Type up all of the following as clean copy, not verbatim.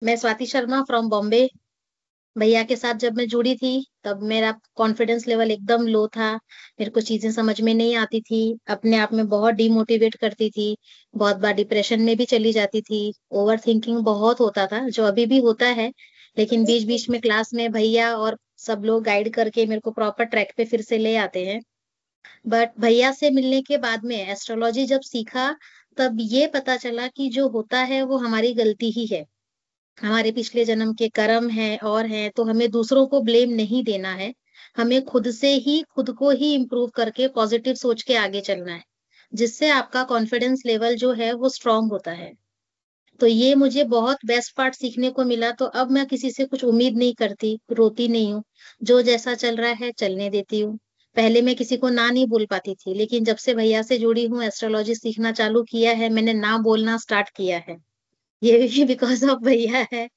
मैं स्वाति शर्मा फ्रॉम बॉम्बे। भैया के साथ जब मैं जुड़ी थी तब मेरा कॉन्फिडेंस लेवल एकदम लो था। मेरे को चीजें समझ में नहीं आती थी। अपने आप में बहुत डिमोटिवेट करती थी। बहुत बार डिप्रेशन में भी चली जाती थी। ओवर थिंकिंग बहुत होता था, जो अभी भी होता है। लेकिन बीच बीच में क्लास में भैया और सब लोग गाइड करके मेरे को प्रॉपर ट्रैक पे फिर से ले आते हैं। बट भैया से मिलने के बाद में एस्ट्रोलॉजी जब सीखा, तब ये पता चला कि जो होता है वो हमारी गलती ही है। हमारे पिछले जन्म के कर्म है और हैं, तो हमें दूसरों को ब्लेम नहीं देना है। हमें खुद से ही खुद को ही इम्प्रूव करके पॉजिटिव सोच के आगे चलना है, जिससे आपका कॉन्फिडेंस लेवल जो है वो स्ट्रांग होता है। तो ये मुझे बहुत बेस्ट पार्ट सीखने को मिला। तो अब मैं किसी से कुछ उम्मीद नहीं करती, रोती नहीं हूँ। जो जैसा चल रहा है चलने देती हूँ। पहले मैं किसी को ना नहीं बोल पाती थी, लेकिन जब से भैया से जुड़ी हूँ, एस्ट्रोलॉजी सीखना चालू किया है, मैंने ना बोलना स्टार्ट किया है। ये भी बिकॉज ऑफ भैया है।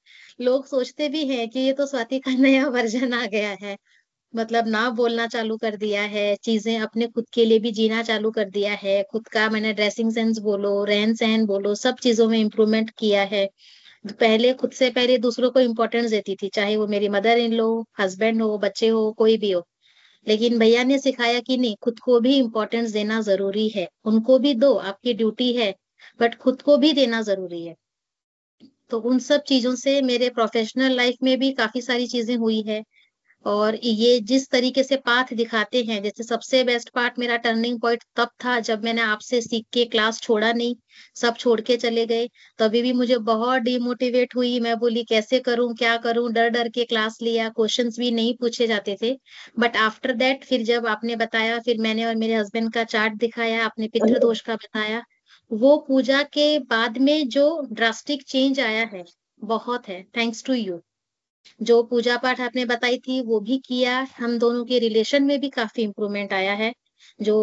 लोग सोचते भी हैं कि ये तो स्वाति का नया वर्जन आ गया है। मतलब ना बोलना चालू कर दिया है, चीजें अपने खुद के लिए भी जीना चालू कर दिया है। खुद का मैंने ड्रेसिंग सेंस बोलो, रहन सहन बोलो, सब चीजों में इम्प्रूवमेंट किया है। पहले खुद से पहले दूसरों को इम्पोर्टेंस देती थी, चाहे वो मेरी मदर इन लो, हस्बैंड हो, बच्चे हो, कोई भी हो। लेकिन भैया ने सिखाया कि नहीं, खुद को भी इम्पोर्टेंस देना जरूरी है। उनको भी दो, आपकी ड्यूटी है, बट खुद को भी देना जरूरी है। तो उन सब चीजों से मेरे प्रोफेशनल लाइफ में भी काफी सारी चीजें हुई है। और ये जिस तरीके से पाथ दिखाते हैं, जैसे सबसे बेस्ट पार्ट मेरा टर्निंग पॉइंट तब था जब मैंने आपसे सीख के क्लास छोड़ा नहीं। सब छोड़ के चले गए। तभी भी मुझे बहुत डिमोटिवेट हुई, मैं बोली कैसे करूं, क्या करूं, डर डर के क्लास लिया, क्वेश्चंस भी नहीं पूछे जाते थे। बट आफ्टर दैट फिर जब आपने बताया, फिर मैंने और मेरे हस्बैंड का चार्ट दिखाया, आपने पितृ दोष का बताया। वो पूजा के बाद में जो ड्रास्टिक चेंज आया है, बहुत है, थैंक्स टू यू। जो पूजा पाठ आपने बताई थी वो भी किया। हम दोनों के रिलेशन में भी काफी इम्प्रूवमेंट आया है। जो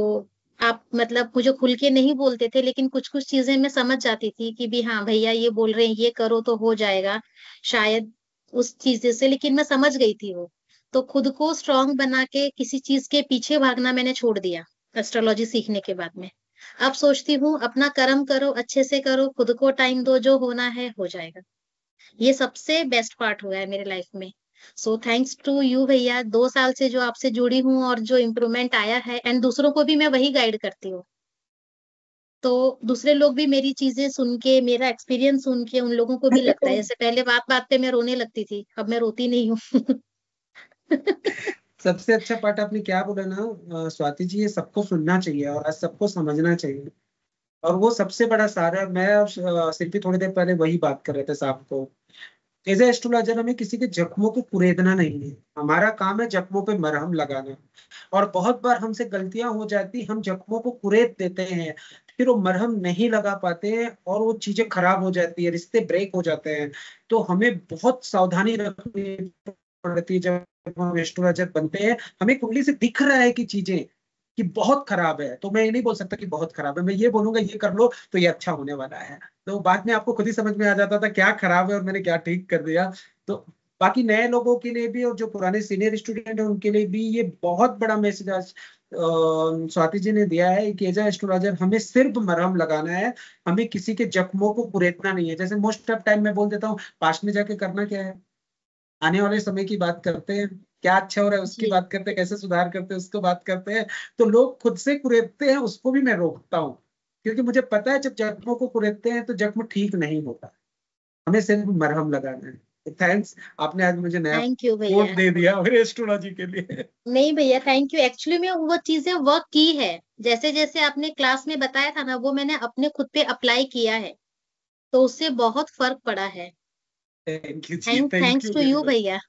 आप मतलब मुझे खुल के नहीं बोलते थे, लेकिन कुछ कुछ चीजें मैं समझ जाती थी कि भी हाँ भैया ये बोल रहे हैं, ये करो तो हो जाएगा शायद, उस चीज से। लेकिन मैं समझ गई थी वो। तो खुद को स्ट्रांग बना के किसी चीज के पीछे भागना मैंने छोड़ दिया एस्ट्रोलॉजी सीखने के बाद में। अब सोचती हूँ अपना कर्म करो, अच्छे से करो, खुद को टाइम दो, जो होना है हो जाएगा। ये सबसे बेस्ट पार्ट हुआ है मेरे लाइफ में। सो थैंक्स टू यू भैया, 2 साल से जो आपसे जुड़ी हूँ और जो इम्प्रूवमेंट आया है, एंड दूसरों को भी मैं वही गाइड करती हूँ। तो दूसरे लोग भी मेरी चीजें सुन के, मेरा एक्सपीरियंस सुन के, उन लोगों को भी लगता है। जैसे पहले बात बात पे मैं रोने लगती थी, अब मैं रोती नहीं हूँ। सबसे अच्छा पार्ट आपने क्या बोला ना, स्वाति जी, ये सबको सुनना चाहिए और आज सबको समझना चाहिए। और वो सबसे बड़ा सारा, मैं और शिल्पी थोड़ी देर पहले वही बात कर रहे थे साहब को। एज ए एस्ट्रोलॉजर हमें किसी के जख्मों को कुरेदना नहीं है, हमारा काम है जख्मों पे मरहम लगाना। और बहुत बार हमसे गलतियां हो जाती, हम जख्मों को कुरेद देते हैं, फिर वो मरहम नहीं लगा पाते हैं और वो चीजें खराब हो जाती है, रिश्ते ब्रेक हो जाते हैं। तो हमें बहुत सावधानी रखनी पड़ती है जब हम एस्ट्रोलॉजर बनते हैं। हमें कुंडली से दिख रहा है कि चीजें कि बहुत खराब है, तो मैं ये नहीं बोल सकता कि बहुत खराब है, मैं ये बोलूंगा ये कर लो तो ये अच्छा होने वाला है। तो बाद में आपको खुद ही समझ में आ जाता था क्या खराब है और मैंने क्या ठीक कर दिया। तो बाकी नए लोगों के लिए भी और जो पुराने सीनियर स्टूडेंट हैं उनके लिए भी ये बहुत बड़ा मैसेज आज स्वाति जी ने दिया है कि एज एस्ट्रोलॉजर हमें सिर्फ मरहम लगाना है। हमें किसी के जख्मों को कुरेदना नहीं है। जैसे मोस्ट ऑफ टाइम मैं बोल देता हूँ, पास्ट में जाके करना क्या है, आने वाले समय की बात करते हैं, क्या अच्छा हो रहा है उसकी जी। बात करते हैं, कैसे सुधार करते हैं उसको बात करते हैं। तो लोग खुद से कुरेदते हैं, उसको भी मैं रोकता हूँ, क्योंकि मुझे पता है जब जख्मों को कुरेदते हैं तो जख्म ठीक नहीं होता। हमें सिर्फ मरहम लगाना है। थैंक्स, आपने आज मुझे नया थैंक यू कोड भैया। दे दिया मेरे एस्ट्रोलॉजी के लिए। नहीं भैया, थैंक यू। एक्चुअली में वो चीजें वर्क की है। जैसे जैसे आपने क्लास में बताया था ना, वो मैंने अपने खुद पे अप्लाई किया है। तो उससे बहुत फर्क पड़ा है। Thank you ji, thank thanks you too very you much. भैया।